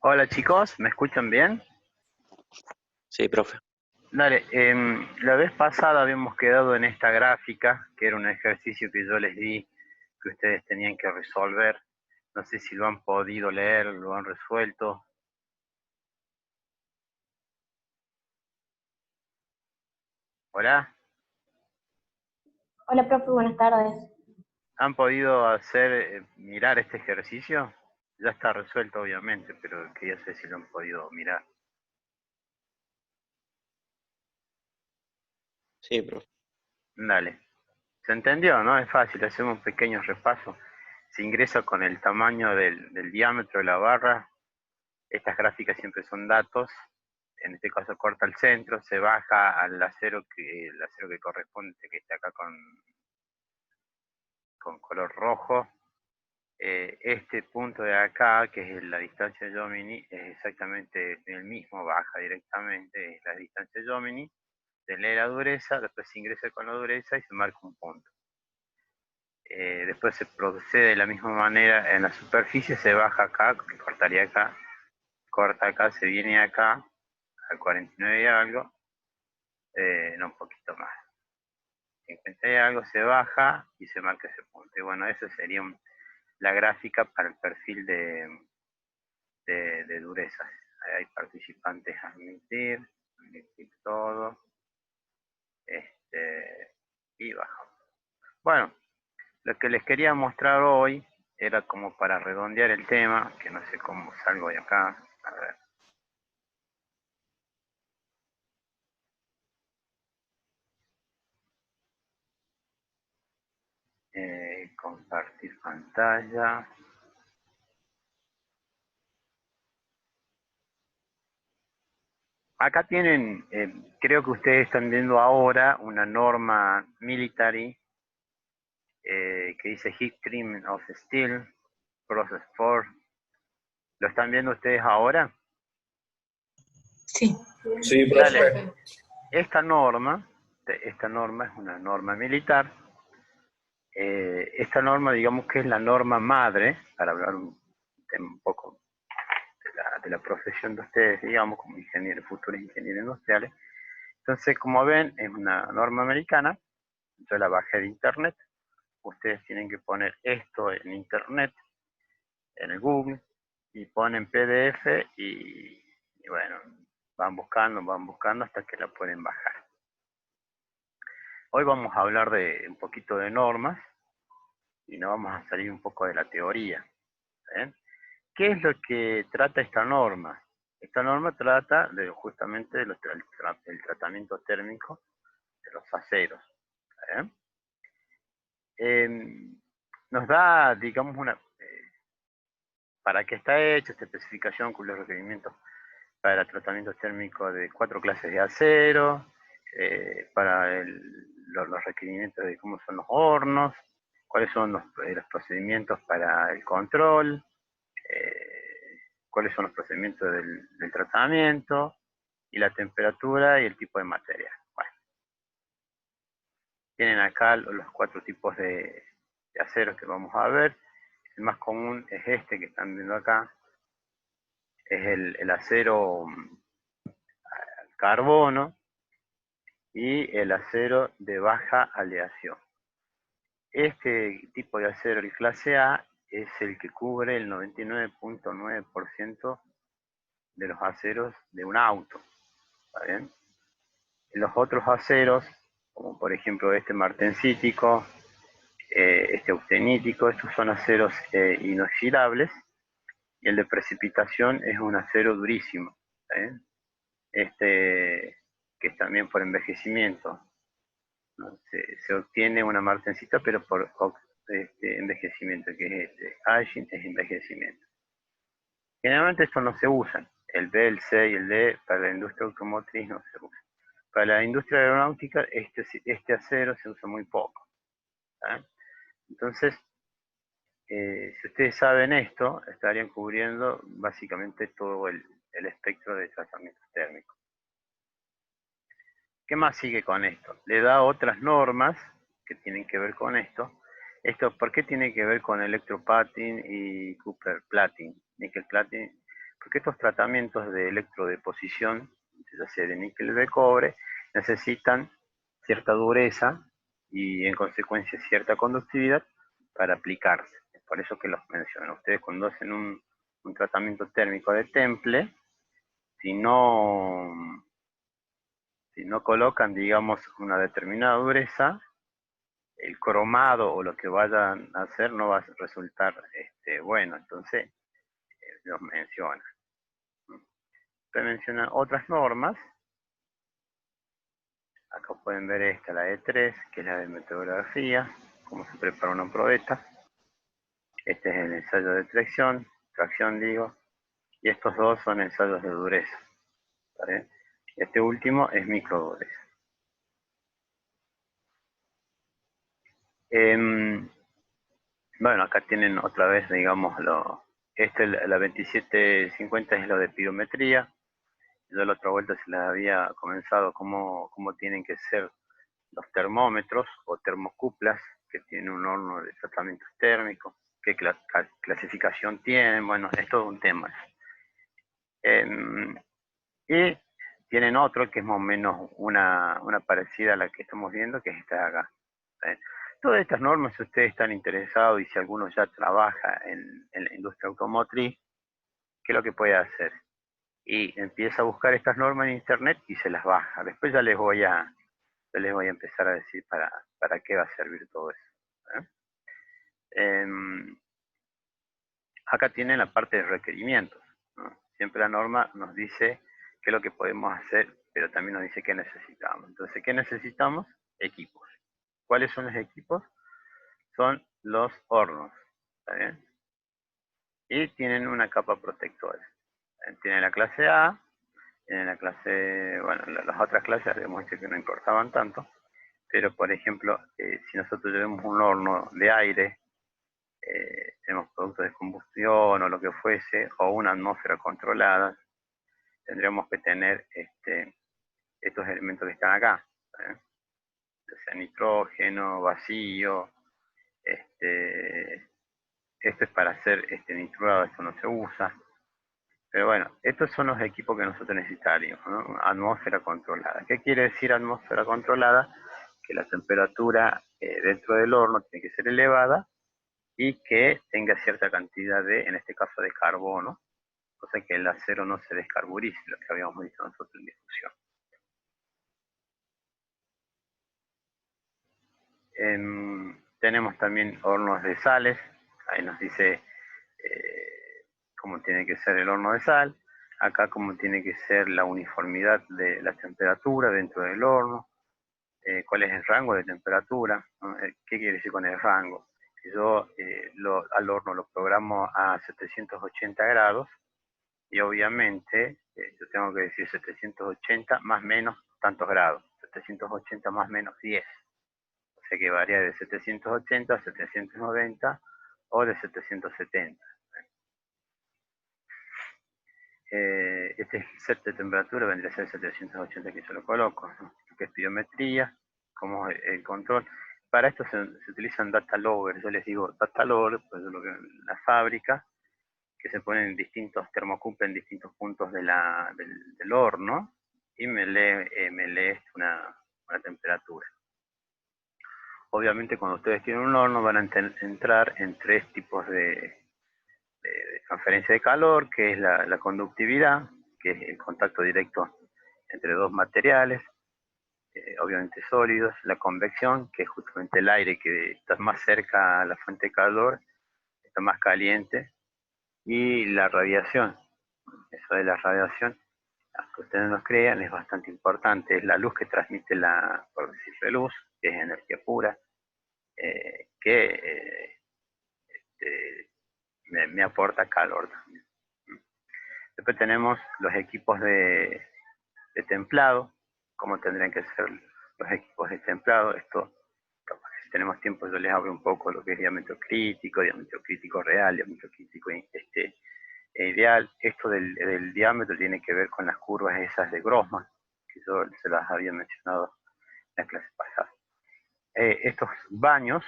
Hola chicos, ¿me escuchan bien? Sí, profe. Dale, la vez pasada habíamos quedado en esta gráfica, que era un ejercicio que yo les di, que ustedes tenían que resolver. No sé si lo han podido leer, lo han resuelto. Hola, Hola, profe, buenas tardes. ¿han podido hacer, mirar este ejercicio? Ya está resuelto obviamente, pero quería saber si lo han podido mirar. Sí, profe. Dale, ¿se entendió, no? Es fácil, hacemos un pequeño repaso. Se ingresa con el tamaño del diámetro de la barra. Estas gráficas siempre son datos, en este caso corta el centro, se baja al acero que corresponde, que está acá con color rojo. Este punto de acá, que es la distancia Jomini, es exactamente el mismo, baja directamente, es la distancia Jomini, se lee la dureza, después se ingresa con la dureza y se marca un punto. Después se procede de la misma manera en la superficie, se baja acá, que cortaría acá, corta acá, se viene acá, al 49 y algo, no, un poquito más. 50 y algo se baja y se marca ese punto. Y bueno, eso sería la gráfica para el perfil de dureza. Ahí hay participantes a admitir todo, y bajamos. Bueno, lo que les quería mostrar hoy era como para redondear el tema, que no sé cómo salgo de acá. A ver. Compartir pantalla. Acá tienen, creo que ustedes están viendo ahora una norma military que dice Heat Treatment of Steel, Process 4. ¿Lo están viendo ustedes ahora? Sí. Sí, Dale, profe. esta norma es una norma militar. Esta norma, digamos que es la norma madre, para hablar un poco de la profesión de ustedes, digamos, como ingenieros, futuros ingenieros industriales. Entonces, como ven, es una norma americana. Yo la bajé de internet. Ustedes tienen que poner esto en internet, en el Google, y ponen PDF y bueno, van buscando hasta que la pueden bajar. Hoy vamos a hablar de un poquito de normas y nos vamos a salir un poco de la teoría. ¿Ven? ¿Qué es lo que trata esta norma? Esta norma trata justamente del tratamiento térmico de los aceros. ¿Eh? Nos da, digamos, para qué está hecho esta especificación con los requerimientos para el tratamiento térmico de 4 clases de acero, para los requerimientos de cómo son los hornos, cuáles son los procedimientos para el control, cuáles son los procedimientos del tratamiento, y la temperatura y el tipo de material. Bueno, tienen acá los 4 tipos de aceros que vamos a ver. El más común es este que están viendo acá, es el acero carbono y el acero de baja aleación. Este tipo de acero, el clase A, es el que cubre el 99.9% de los aceros de un auto. ¿Está bien? Los otros aceros, como por ejemplo este martensítico, este austenítico, estos son aceros inoxidables, y el de precipitación es un acero durísimo. ¿Está bien? Este, que es también por envejecimiento, ¿no? Se obtiene una martensita, pero por envejecimiento, que es aging, es envejecimiento. Generalmente estos no se usan. El B, el C y el D para la industria automotriz no se usan. Para la industria aeronáutica este acero se usa muy poco. ¿Eh? Entonces, si ustedes saben esto, estarían cubriendo básicamente todo el espectro de tratamientos térmicos. ¿Qué más sigue con esto? Le da otras normas que tienen que ver con esto. ¿Por qué tiene que ver con electroplating y copper plating, nickel plating? Porque estos tratamientos de electrodeposición, ya sea de níquel o de cobre, necesitan cierta dureza y en consecuencia cierta conductividad para aplicarse. Es por eso que los menciono. Ustedes cuando hacen un tratamiento térmico de temple, si no colocan, digamos, una determinada dureza, el cromado o lo que vayan a hacer no va a resultar bueno. Entonces, los menciona. Se mencionan otras normas. Acá pueden ver esta, la E3, que es la de metodografía, cómo se prepara una probeta. Este es el ensayo de tracción digo, y estos dos son ensayos de dureza. ¿Vale? Este último es microdureza. Bueno, acá tienen otra vez, digamos, la 2750 es lo de pirometría. Yo la otra vuelta se les había comenzado cómo tienen que ser los termómetros o termocuplas que tienen un horno de tratamientos térmicos, qué clasificación tienen, bueno, es todo un tema. Y tienen otro que es más o menos una parecida a la que estamos viendo, que es esta de acá. Todas estas normas, si ustedes están interesados y si alguno ya trabaja en la industria automotriz, ¿qué es lo que puede hacer? Y empieza a buscar estas normas en internet y se las baja. Después ya les voy a empezar a decir para qué va a servir todo eso. Acá tienen la parte de requerimientos, ¿no? Siempre la norma nos dice qué es lo que podemos hacer, pero también nos dice qué necesitamos. Entonces, ¿qué necesitamos? Equipos. ¿Cuáles son los equipos? Son los hornos. ¿Está bien? Y tienen una capa protectora. Tienen la clase A, tienen la clase, bueno, las otras clases habíamos dicho que no importaban tanto, pero por ejemplo, si nosotros tenemos un horno de aire, tenemos productos de combustión o lo que fuese, o una atmósfera controlada, tendríamos que tener estos elementos que están acá, ya sea nitrógeno, vacío, esto es para hacer nitrurado, esto no se usa. Pero bueno, estos son los equipos que nosotros necesitaríamos, ¿no? Atmósfera controlada. ¿Qué quiere decir atmósfera controlada? Que la temperatura dentro del horno tiene que ser elevada y que tenga cierta cantidad en este caso, de carbono, cosa que el acero no se descarburice, lo que habíamos visto nosotros en discusión. Tenemos también hornos de sales, ahí nos dice cómo tiene que ser el horno de sal, acá cómo tiene que ser la uniformidad de la temperatura dentro del horno, cuál es el rango de temperatura, ¿no? ¿Qué quiere decir con el rango? Si yo al horno lo programo a 780 grados, y obviamente yo tengo que decir 780 más menos tantos grados, 780 más menos 10. O sea que varía de 780 a 790 o de 770. Este set de temperatura vendría a ser 780 que yo lo coloco, ¿no? Que es pirometría, como el control. Para esto se utilizan data loggers. Yo les digo data logger, pues lo que en la fábrica, que se ponen distintos termocuples en distintos puntos del horno y me lee una temperatura. Obviamente cuando ustedes tienen un horno van a entrar en tres tipos de transferencia de calor, que es la conductividad, que es el contacto directo entre dos materiales, obviamente sólidos, la convección, que es justamente el aire que está más cerca a la fuente de calor, está más caliente, y la radiación. Eso de la radiación, aunque ustedes nos crean, es bastante importante. Es la luz que transmite por decirlo, luz, que es energía pura, que me aporta calor también. Después tenemos los equipos de templado, cómo tendrían que ser los equipos de templado. Esto, si tenemos tiempo, yo les hablo un poco de lo que es diámetro crítico real, diámetro crítico ideal. Esto del diámetro tiene que ver con las curvas esas de Grossman, que yo se las había mencionado en la clase pasada. Estos baños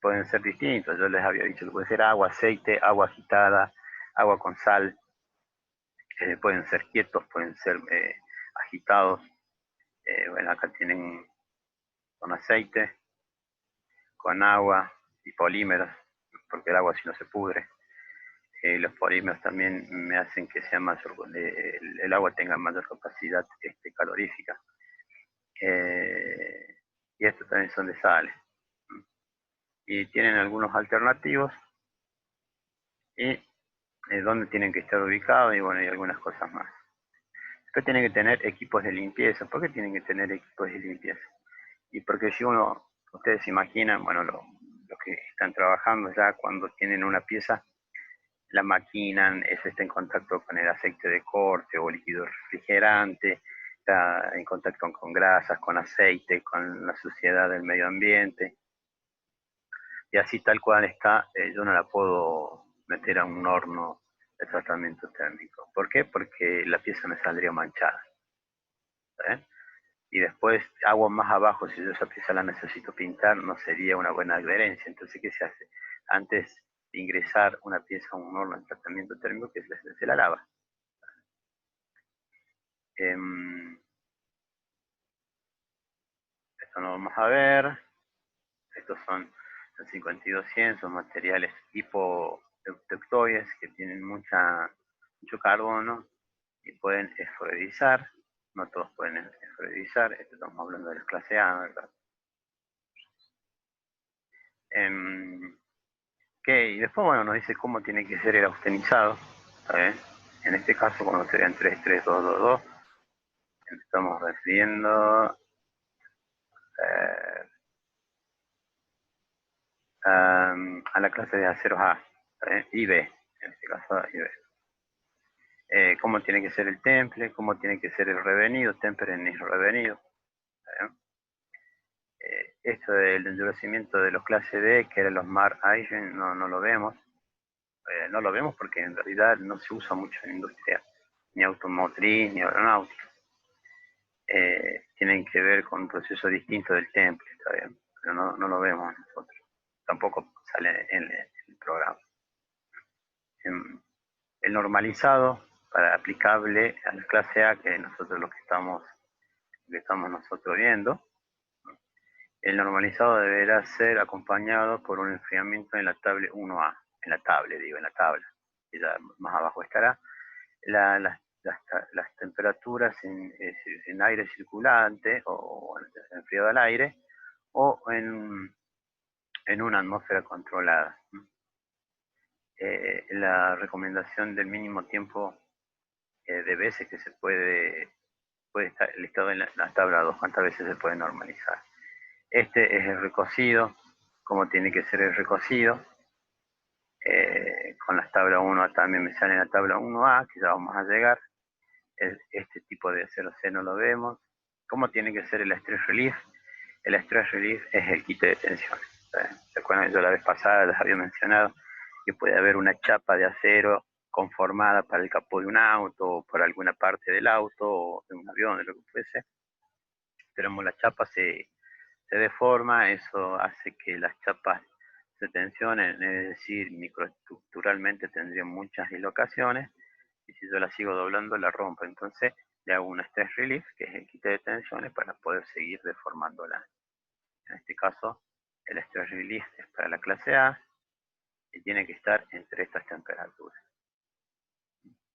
pueden ser distintos, yo les había dicho que puede ser agua, aceite, agua agitada, agua con sal. pueden ser quietos, pueden ser agitados. Bueno, acá tienen con aceite, con agua y polímeros, porque el agua si no se pudre. Los polímeros también me hacen que sea mayor, el agua tenga mayor capacidad calorífica. Y estos también son de sales. Y tienen algunos alternativos y dónde tienen que estar ubicados y bueno, y algunas cosas más. Después tienen que tener equipos de limpieza. ¿Por qué tienen que tener equipos de limpieza? Y porque si ustedes se imaginan, bueno, los que están trabajando ya cuando tienen una pieza, la maquinan, eso está en contacto con el aceite de corte o líquido refrigerante, está en contacto con grasas, con aceite, con la suciedad del medio ambiente. Y así tal cual está, yo no la puedo meter a un horno de tratamiento térmico. ¿Por qué? Porque la pieza me saldría manchada. ¿Eh? Y después hago más abajo, si yo esa pieza la necesito pintar, no sería una buena adherencia. Entonces, ¿qué se hace? Antes de ingresar una pieza a un horno de tratamiento térmico, que se la lava. Esto lo vamos a ver. Estos son los 5200, son materiales hipotectoides que tienen mucho carbono y pueden esfluorizar. No todos pueden esfluorizar. Estamos hablando de la clase A, ¿verdad? Y después, bueno, nos dice cómo tiene que ser el austenizado. En este caso, cuando serían 33222, estamos refiriendo eh, a la clase de aceros A y B, en este caso A y B. Cómo tiene que ser el temple, cómo tiene que ser el revenido, temple en el revenido. Esto del endurecimiento de los clases D, que eran los Mar Aigen, no lo vemos. No lo vemos porque en realidad no se usa mucho en industria, ni automotriz, ni aeronáutica. Tienen que ver con un proceso distinto del temple, está bien, pero no lo vemos nosotros. Tampoco sale en el programa. El normalizado aplicable a la clase A, que nosotros lo que estamos nosotros viendo, el normalizado deberá ser acompañado por un enfriamiento en la tabla 1A, en la tabla, que ya más abajo estará, las temperaturas en aire circulante o enfriado al aire o en una atmósfera controlada. La recomendación del mínimo tiempo de veces que se puede estar listado en la tabla 2, cuántas veces se puede normalizar. Este es el recocido, como tiene que ser el recocido. Con las tablas 1A también me sale la tabla 1A, que ya vamos a llegar. Este tipo de 0C no lo vemos. ¿Cómo tiene que ser el stress relief? El stress relief es el quite de tensión. ¿Se acuerdan? Yo la vez pasada les había mencionado que puede haber una chapa de acero conformada para el capó de un auto, o por alguna parte del auto, o de un avión, de lo que fuese. Pero como la chapa se deforma, eso hace que las chapas se tensionen, es decir, microestructuralmente tendrían muchas dislocaciones, y si yo la sigo doblando la rompo. Entonces le hago un stress relief, que es el quite de tensiones, para poder seguir deformándola. En este caso, el stress relief es para la clase A y tiene que estar entre estas temperaturas.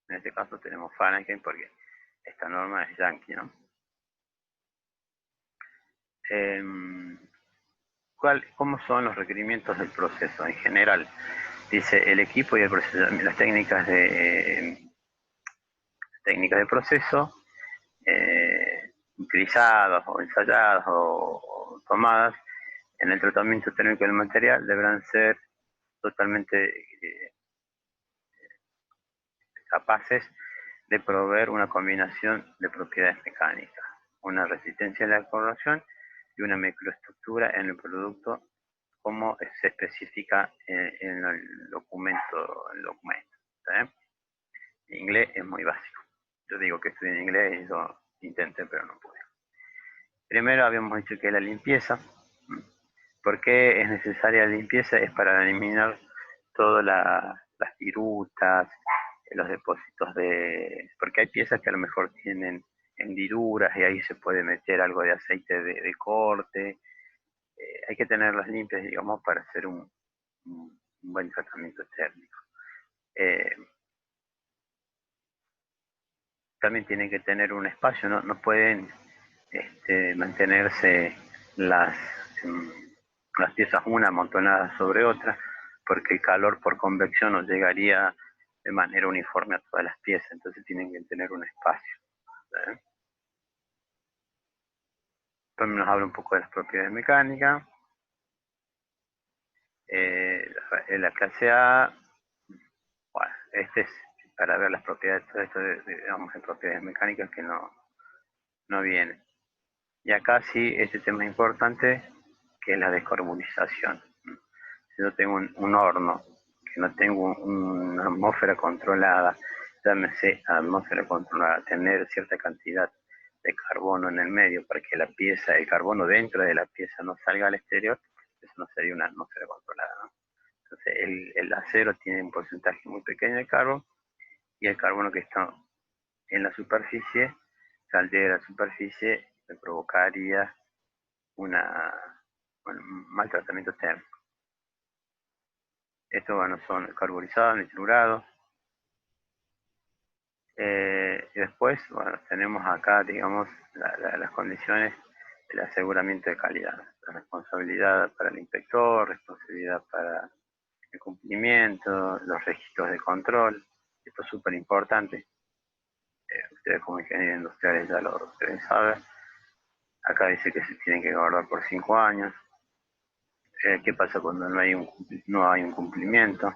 En este caso tenemos Fahrenheit porque esta norma es Yankee, ¿no? ¿Cómo son los requerimientos del proceso en general? Dice el equipo y el procesamiento, las técnicas de proceso utilizadas o ensayadas o tomadas en el tratamiento térmico del material deberán ser totalmente capaces de proveer una combinación de propiedades mecánicas, una resistencia a la corrosión y una microestructura en el producto, como se especifica en el documento. En inglés es muy básico. Yo digo que estudié en inglés y yo intenté, pero no pude. Primero habíamos dicho que la limpieza. ¿Por qué es necesaria la limpieza? Es para eliminar todas las virutas, los depósitos porque hay piezas que a lo mejor tienen hendiduras y ahí se puede meter algo de aceite de corte. Hay que tenerlas limpias, digamos, para hacer un buen tratamiento térmico. También tienen que tener un espacio, no pueden mantenerse las piezas una amontonadas sobre otra, porque el calor por convección no llegaría de manera uniforme a todas las piezas, entonces tienen que tener un espacio. También nos habla un poco de las propiedades mecánicas. La clase A, bueno, este es para ver las propiedades, todo esto digamos, de propiedades mecánicas que no viene. Y acá sí, este tema es importante, que es la descarbonización. Si yo tengo un horno, que no tengo una atmósfera controlada, llámese atmósfera controlada, tener cierta cantidad de carbono en el medio para que el carbono dentro de la pieza no salga al exterior, eso no sería una atmósfera controlada, ¿no? Entonces el acero tiene un porcentaje muy pequeño de carbono y el carbono que está en la superficie, al llegar a la superficie, me provocaría un mal tratamiento térmico. Estos son carburizados, nitrurados. Y después, tenemos acá, digamos, las condiciones del aseguramiento de calidad. La responsabilidad para el inspector, responsabilidad para el cumplimiento, los registros de control. Esto es súper importante. Ustedes como ingenieros industriales ya lo deben saber. Acá dice que se tienen que guardar por 5 años. ¿Qué pasa cuando no hay un cumplimiento?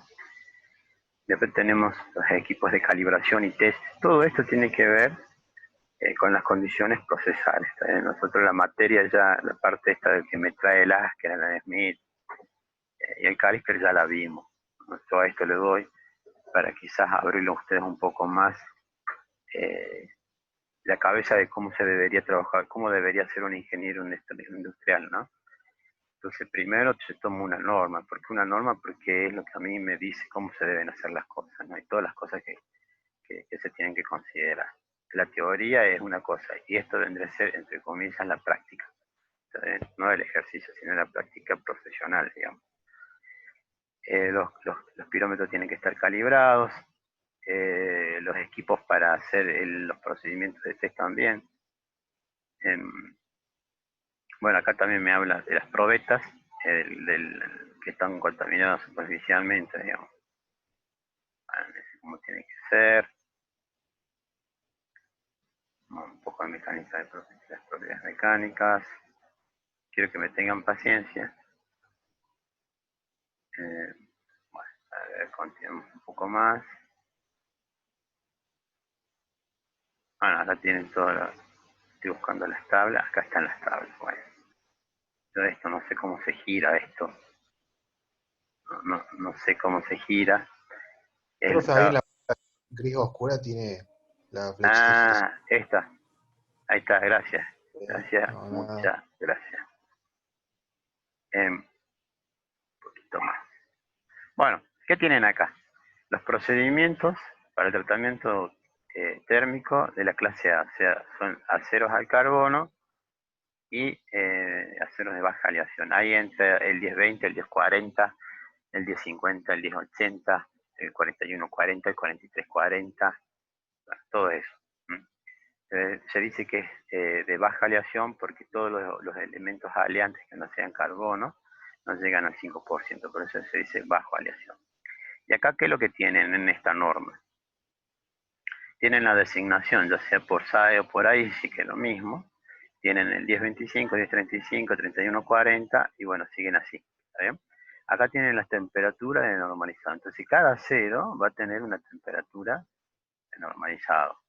Después tenemos los equipos de calibración y test. Todo esto tiene que ver con las condiciones procesales. Nosotros la materia ya, la parte esta del que me trae el AS, que era la de Smith, y el Caliper ya la vimos. Todo esto le doy para quizás abrirlo a ustedes un poco más la cabeza de cómo se debería trabajar, cómo debería ser un ingeniero industrial, ¿no? Entonces primero se toma una norma. ¿Por qué una norma? Porque es lo que a mí me dice cómo se deben hacer las cosas, ¿no? Y todas las cosas que se tienen que considerar. La teoría es una cosa y esto vendría a ser, entre comillas, la práctica. No el ejercicio, sino la práctica profesional, digamos. Los pirómetros tienen que estar calibrados, los equipos para hacer los procedimientos de test también. Bueno, acá también me habla de las probetas que están contaminadas superficialmente, digamos. Cómo tiene que ser. Un poco de mecánica de las propiedades mecánicas. Quiero que me tengan paciencia. Bueno, a ver, continuemos un poco más. Bueno, acá tienen estoy buscando las tablas, acá están las tablas. Bueno, yo esto no sé cómo se gira esto. No sé cómo se gira. Profe, ahí en la gris oscura tiene la flechita. Ah, esta. Ahí está, gracias. Gracias, No, muchas gracias. Un poquito más. Bueno, ¿qué tienen acá? Los procedimientos para el tratamiento térmico de la clase A, o sea, son aceros al carbono y aceros de baja aleación. Ahí entra el 1020, el 1040, el 1050, el 1080, el 4140, el 4340, bueno, todo eso. Se dice que es de baja aleación porque todos los elementos aleantes que no sean carbono no llegan al 5%, por eso se dice bajo aleación. ¿Y acá qué es lo que tienen en esta norma? Tienen la designación, ya sea por SAE o por ahí, sí que es lo mismo. Tienen el 1025, 1035, 3140 y bueno, siguen así. ¿Está bien? Acá tienen las temperaturas de normalizado. Entonces cada acero va a tener una temperatura de normalizado.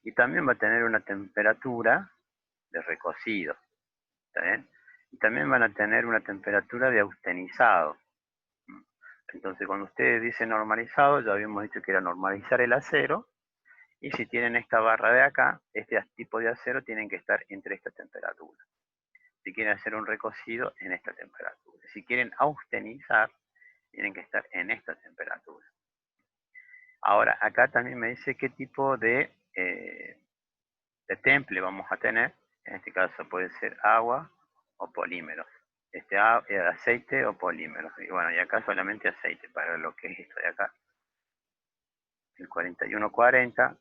Y también va a tener una temperatura de recocido. ¿Está bien? Y también van a tener una temperatura de austenizado. Entonces cuando ustedes dicen normalizado, ya habíamos dicho que era normalizar el acero. Y si tienen esta barra de acá, este tipo de acero tienen que estar entre esta temperatura. Si quieren hacer un recocido, en esta temperatura. Si quieren austenizar, tienen que estar en esta temperatura. Ahora, acá también me dice qué tipo de temple vamos a tener. En este caso puede ser agua o polímeros. Aceite o polímeros. Y bueno, y acá solamente aceite para lo que es esto de acá. El 4140,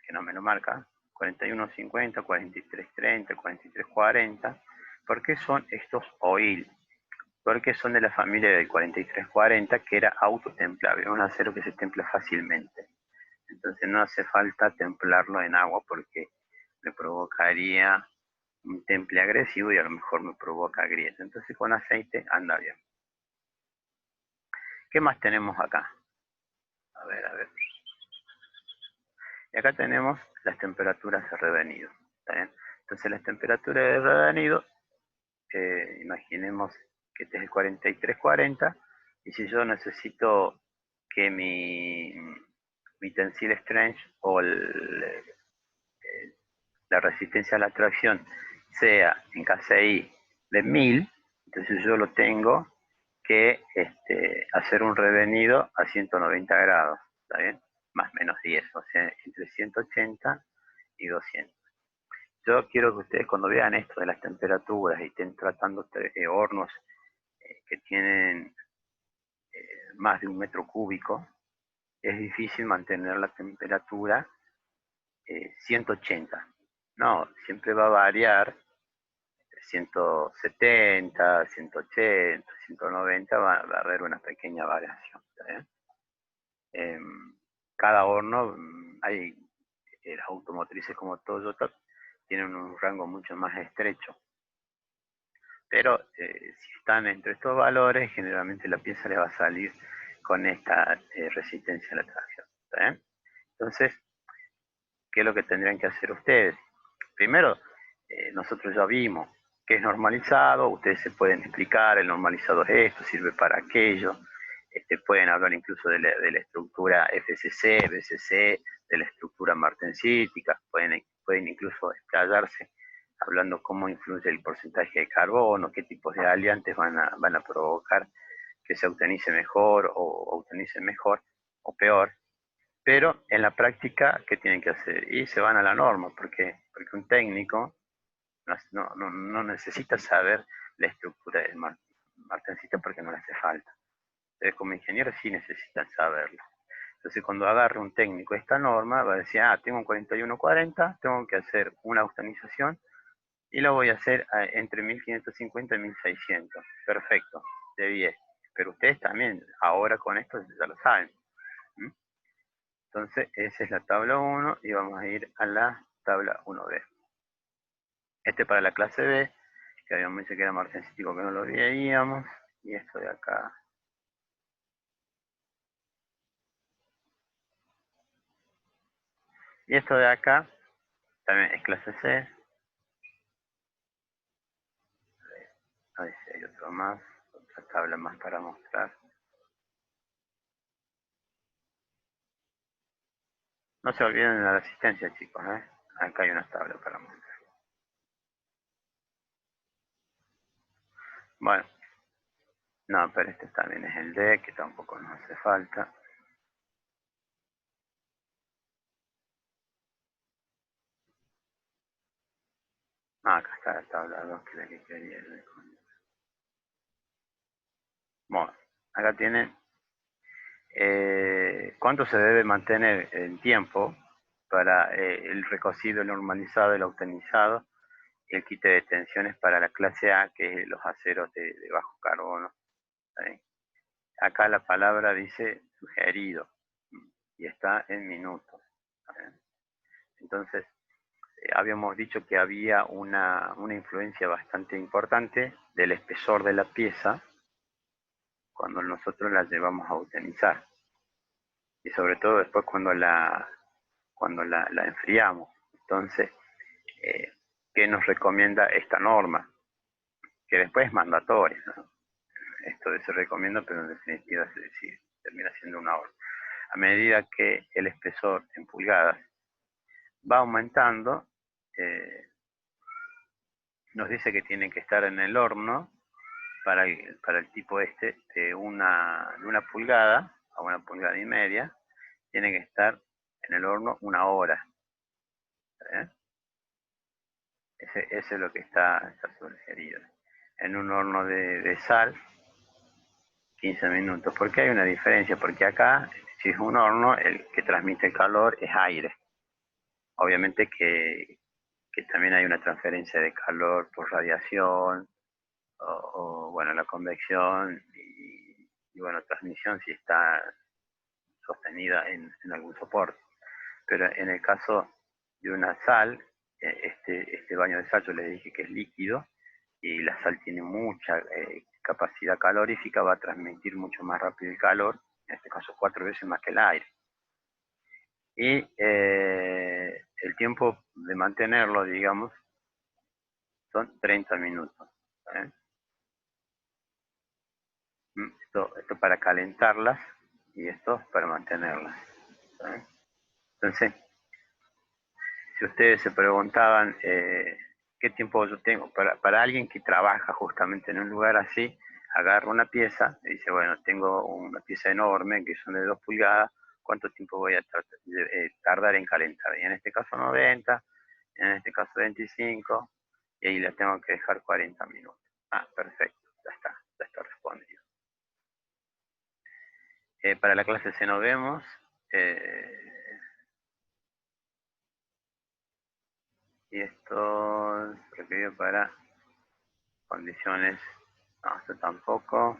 que no me lo marca, 4150, 4330, 4340. ¿Por qué son estos oil? Porque son de la familia del 4340, que era autotemplable, un acero que se templa fácilmente. Entonces no hace falta templarlo en agua porque me provocaría un temple agresivo y a lo mejor me provoca grieta. Entonces con aceite anda bien. ¿Qué más tenemos acá? A ver, a ver. Y acá tenemos las temperaturas de revenido. ¿Está bien? Entonces las temperaturas de revenido, imaginemos que este es el 4340, y si yo necesito que mi tensile strength o la resistencia a la tracción sea en KCI de 1000, entonces yo lo tengo que hacer un revenido a 190 grados, ¿está bien? Más o menos 10, o sea, entre 180 y 200. Yo quiero que ustedes cuando vean esto de las temperaturas y estén tratando hornos que tienen más de 1 metro cúbico, es difícil mantener la temperatura 180. No, siempre va a variar 170, 180, 190, va a haber una pequeña variación. Cada horno, hay las automotrices como Toyota, tienen un rango mucho más estrecho. Pero si están entre estos valores, generalmente la pieza le va a salir con esta resistencia a la tracción. Entonces, ¿qué es lo que tendrían que hacer ustedes? Primero, nosotros ya vimos que es normalizado, ustedes se pueden explicar, el normalizado es esto, sirve para aquello, pueden hablar incluso de la estructura FCC, BCC, de la estructura martensítica, pueden incluso explayarse hablando cómo influye el porcentaje de carbono, qué tipos de aliantes van a provocar que se obtenice mejor o obtenice mejor o peor. Pero en la práctica, ¿qué tienen que hacer? Y se van a la norma, porque un técnico no necesita saber la estructura del martensita porque no le hace falta. Ustedes como ingenieros sí necesitan saberlo. Entonces cuando agarre un técnico esta norma, va a decir, tengo un 4140, tengo que hacer una automatización y lo voy a hacer entre 1550 y 1600. Perfecto, de 10. Pero ustedes también, ahora con esto ya lo saben. ¿Mm? Entonces, esa es la tabla 1 y vamos a ir a la tabla 1B. Para la clase B, que habíamos dicho que era martensítico, que no lo veíamos. Y esto de acá. Y esto de acá también es clase C. A ver si hay otro más, otra tabla más para mostrar. No se olviden de la resistencia, chicos, ¿eh? Acá hay una tabla para mostrar. Bueno, no, pero este también es el D, que tampoco nos hace falta. Acá está la tabla 2, que es la que quería. Bueno, acá tienen cuánto se debe mantener en tiempo para el recocido, el normalizado, el autenizado y el quite de tensiones para la clase A, que es los aceros de bajo carbono. ¿Sí? Acá la palabra dice sugerido y está en minutos. ¿Sí? Entonces, habíamos dicho que había una influencia bastante importante del espesor de la pieza cuando nosotros la llevamos a utilizar. Y sobre todo después cuando la enfriamos. Entonces, ¿qué nos recomienda esta norma? Que después es mandatoria, ¿no? Esto se recomienda, pero en definitiva termina siendo una orden. A medida que el espesor en pulgadas va aumentando, nos dice que tiene que estar en el horno para el tipo de una pulgada a 1,5 pulgadas, tiene que estar en el horno 1 hora. Ese es lo que está sugerido. En un horno de sal, 15 minutos. ¿Por qué hay una diferencia? Porque acá, si es un horno, el que transmite el calor es aire. Obviamente que también hay una transferencia de calor por radiación, o bueno, la convección y bueno, transmisión si está sostenida en algún soporte. Pero en el caso de una sal, este baño de sal yo les dije que es líquido y la sal tiene mucha capacidad calorífica, va a transmitir mucho más rápido el calor, en este caso 4 veces más que el aire. Y el tiempo de mantenerlo, digamos, son 30 minutos. ¿eh? Esto para calentarlas y esto para mantenerlas. ¿eh? Entonces, si ustedes se preguntaban qué tiempo yo tengo, para alguien que trabaja justamente en un lugar así, agarra una pieza y dice, bueno, tengo una pieza enorme que son de 2 pulgadas, ¿cuánto tiempo voy a tardar en calentar? Y en este caso 90, en este caso 25, y ahí la tengo que dejar 40 minutos. Ah, perfecto, ya está respondido. Para la clase C nos vemos. Y esto requerido para condiciones, no, esto tampoco.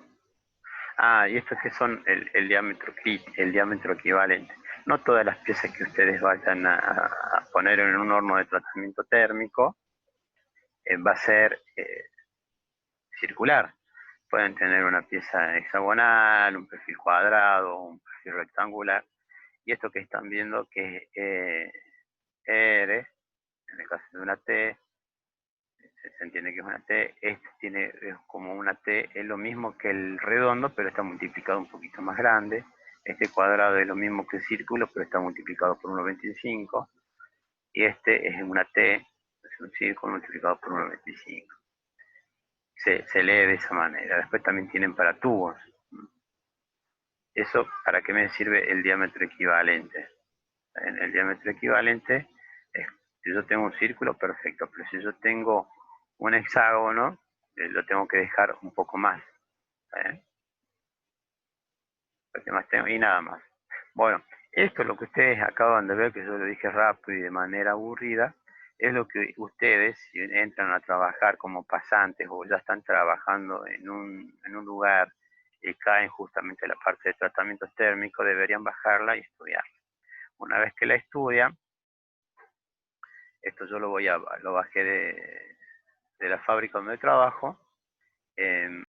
Ah, y estos que son el diámetro equivalente. No todas las piezas que ustedes vayan a poner en un horno de tratamiento térmico va a ser circular. Pueden tener una pieza hexagonal, un perfil cuadrado, un perfil rectangular. Y esto que están viendo que es R, en el caso de una T, se entiende que es una T, es como una T, es lo mismo que el redondo, pero está multiplicado un poquito más grande. Este cuadrado es lo mismo que el círculo, pero está multiplicado por 1,25. Y este es una T, es un círculo multiplicado por 1,25. Se lee de esa manera. Después también tienen para tubos. Eso, ¿para qué me sirve el diámetro equivalente? En el diámetro equivalente, si yo tengo un círculo, perfecto, pero si yo tengo un hexágono, lo tengo que dejar un poco más. Porque más tengo, y nada más. Bueno, esto es lo que ustedes acaban de ver, que yo lo dije rápido y de manera aburrida, es lo que ustedes, si entran a trabajar como pasantes o ya están trabajando en un lugar y caen justamente en la parte de tratamientos térmicos, deberían bajarla y estudiarla. Una vez que la estudian, esto yo lo bajé de la fábrica donde trabajo,